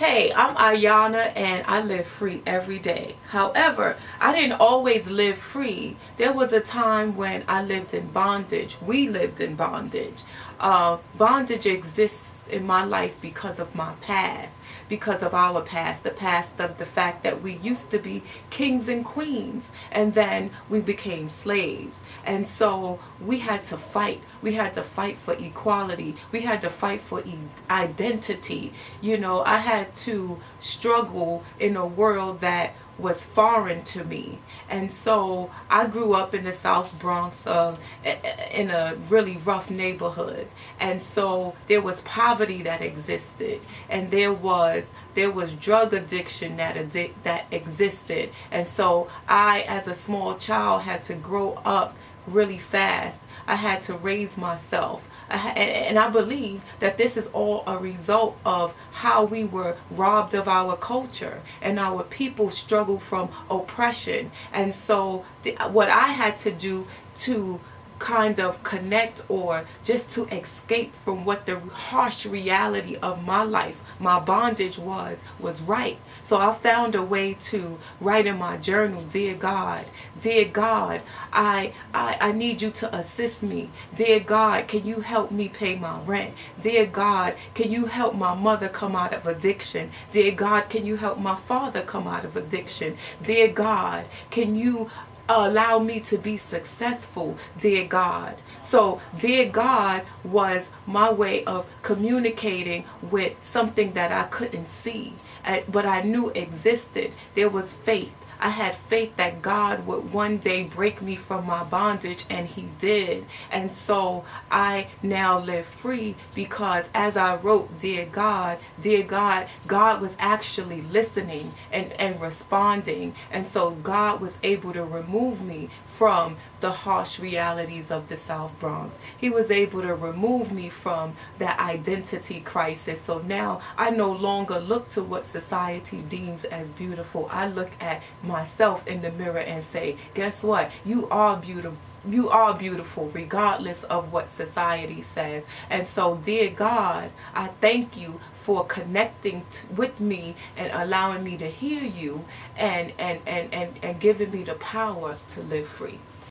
Hey, I'm Aiyana and I live free every day. However, I didn't always live free. There was a time when I lived in bondage. We lived in bondage. Bondage exists in my life because of my past, because of our past, the past of the fact that we used to be kings and queens and then we became slaves. And so we had to fight. We had to fight for equality. We had to fight for identity. You know, I had to struggle in a world that was foreign to me. And so I grew up in the South Bronx in a really rough neighborhood. And so there was poverty that existed, and there was drug addiction that existed. And so I, as a small child, had to grow up really fast. I had to raise myself. And I believe that this is all a result of how we were robbed of our culture and our people struggled from oppression. And so what I had to do to kind of connect or just to escape from what the harsh reality of my life, my bondage was right. So I found a way to write in my journal, dear God, I need you to assist me. Dear God, can you help me pay my rent? Dear God, can you help my mother come out of addiction? Dear God, can you help my father come out of addiction? Dear God, can you allow me to be successful, dear God? So dear God was my way of communicating with something that I couldn't see, but I knew existed. There was faith. I had faith that God would one day break me from my bondage, and he did. And so I now live free because as I wrote, dear God, God was actually listening and responding. And so God was able to remove me from the harsh realities of the South Bronx. He was able to remove me from that identity crisis. So now I no longer look to what society deems as beautiful. I look at myself in the mirror and say, guess what? You are beautiful. You are beautiful regardless of what society says. And so, dear God, I thank you for connecting with me and allowing me to hear you and giving me the power to live free.